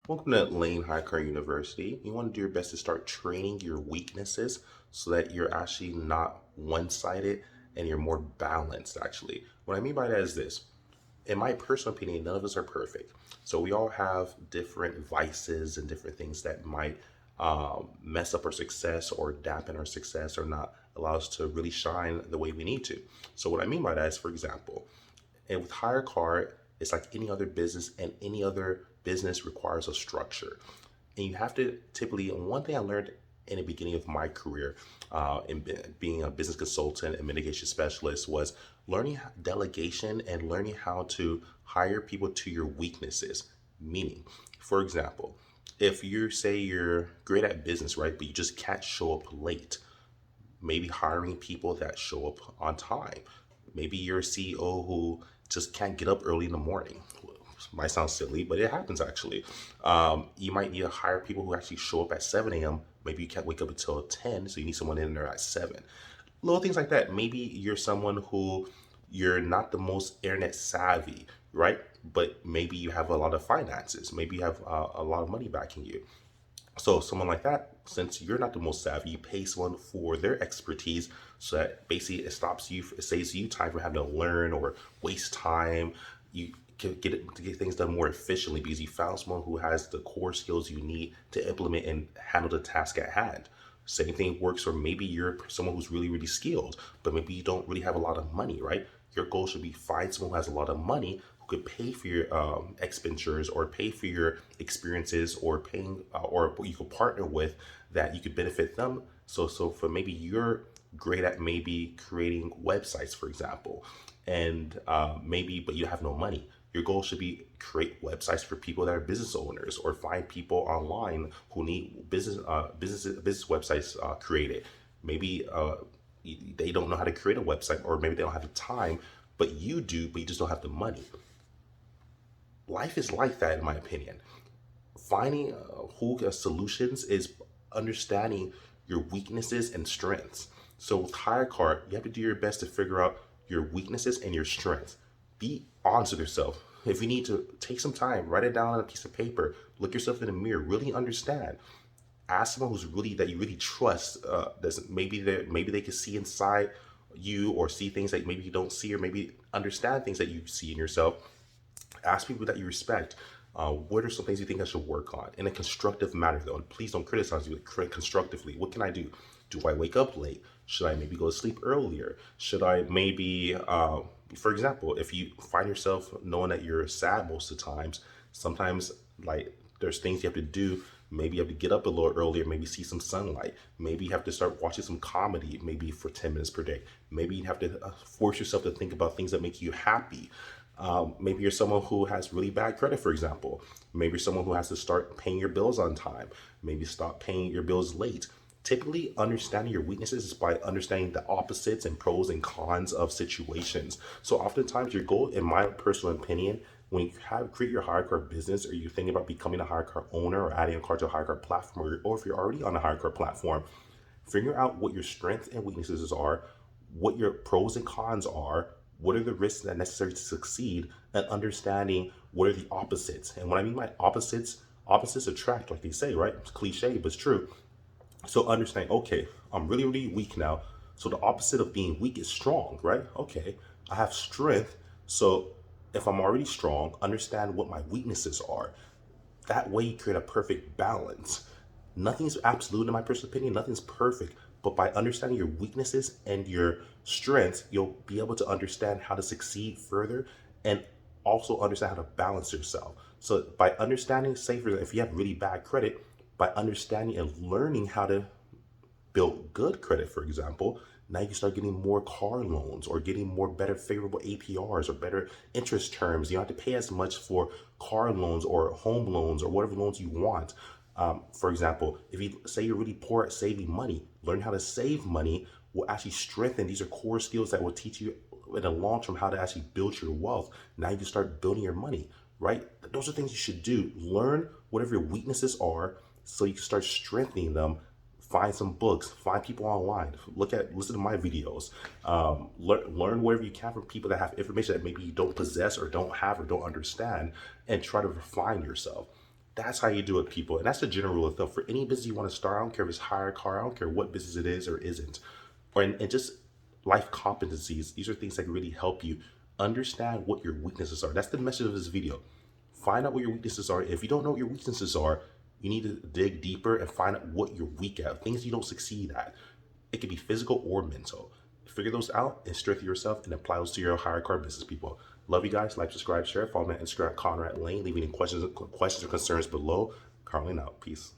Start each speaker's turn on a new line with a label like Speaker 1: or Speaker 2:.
Speaker 1: Welcome to Layn HyreCar University. You want to do your best to start training your weaknesses so that you're actually not one-sided and you're more balanced, actually. What I mean by that is this. In my personal opinion, none of us are perfect. So we all have different vices and different things that might mess up our success or dampen our success or not allow us to really shine the way we need to. So what I mean by that is, for example, and with HyreCar, it's like any other business, and any other business requires a structure. And you have to typically, and one thing I learned in the beginning of my career in being a business consultant and mitigation specialist was learning delegation and learning how to hire people to your weaknesses. Meaning, for example, if you say you're great at business, right, but you just can't show up late, maybe hiring people that show up on time. Maybe you're a CEO who just can't get up early in the morning. Might sound silly, but it happens actually. You might need to hire people who actually show up at 7 a.m. Maybe you can't wake up until 10, so you need someone in there at 7. Little things like that. Maybe you're someone who you're not the most internet savvy, right? But maybe you have a lot of finances. Maybe you have a lot of money backing you. So someone like that, since you're not the most savvy, you pay someone for their expertise so that basically it saves you time from having to learn or waste time. You can get things done more efficiently because you found someone who has the core skills you need to implement and handle the task at hand. Same thing works, or maybe you're someone who's really, really skilled, but maybe you don't really have a lot of money, right? Your goal should be find someone who has a lot of money who could pay for your expenditures or pay for your experiences or paying or you could partner with that you could benefit them. So for maybe you're great at maybe creating websites, for example, and maybe but you have no money. Your goal should be create websites for people that are business owners, or find people online who need business websites created. Maybe they don't know how to create a website, or maybe they don't have the time, but you do, but you just don't have the money. Life is like that, in my opinion. Finding who solutions is understanding your weaknesses and strengths. So with HyreCar, you have to do your best to figure out your weaknesses and your strengths. Be honest with yourself. If you need to take some time, write it down on a piece of paper, look yourself in the mirror, really understand. Ask someone who's really that you really trust. Maybe they can see inside you, or see things that maybe you don't see, or maybe understand things that you see in yourself. Ask people that you respect. What are some things you think I should work on in a constructive manner, though? And please don't criticize you. Constructively. What can I do? Do I wake up late? Should I maybe go to sleep earlier? Should I maybe, for example, if you find yourself knowing that you're sad most of the times, sometimes like there's things you have to do. Maybe you have to get up a little earlier, maybe see some sunlight. Maybe you have to start watching some comedy, maybe for 10 minutes per day. Maybe you have to force yourself to think about things that make you happy. Maybe you're someone who has really bad credit, for example. Maybe you're someone who has to start paying your bills on time. Maybe stop paying your bills late. Typically, understanding your weaknesses is by understanding the opposites and pros and cons of situations. So oftentimes your goal, in my personal opinion, when you create your HyreCar business, or you're thinking about becoming a HyreCar owner or adding a car to a HyreCar platform, or if you're already on a HyreCar platform, figure out what your strengths and weaknesses are, what your pros and cons are, what are the risks that are necessary to succeed, and understanding what are the opposites. And what I mean by opposites, opposites attract, like they say, right? It's cliche, but it's true. So understand, okay, I'm really, really weak now. So the opposite of being weak is strong, right? Okay, I have strength. So if I'm already strong, understand what my weaknesses are. That way you create a perfect balance. Nothing's absolute, in my personal opinion, nothing's perfect. But by understanding your weaknesses and your strengths, you'll be able to understand how to succeed further, and also understand how to balance yourself. So by understanding, say for if you have really bad credit, by understanding and learning how to build good credit, for example, now you start getting more car loans, or getting more better favorable APRs or better interest terms. You don't have to pay as much for car loans or home loans or whatever loans you want. For example, if you say you're really poor at saving money, learn how to save money will actually strengthen. These are core skills that will teach you in the long term how to actually build your wealth. Now you can start building your money, right? Those are things you should do. Learn whatever your weaknesses are so you can start strengthening them. Find some books, find people online, listen to my videos, learn whatever you can from people that have information that maybe you don't possess or don't have or don't understand, and try to refine yourself. That's how you do it, people. And that's the general rule of thumb for any business you want to start. I don't care if it's HyreCar, I don't care what business it is or isn't. And just life competencies. These are things that can really help you understand what your weaknesses are. That's the message of this video. Find out what your weaknesses are. If you don't know what your weaknesses are, you need to dig deeper and find out what you're weak at, things you don't succeed at. It could be physical or mental. Figure those out and strengthen yourself and apply those to your HyreCar business, people. Love you guys. Like, subscribe, share. Follow me on Instagram, Conrad Layn. Leave any questions or concerns below. Carlin out. Peace.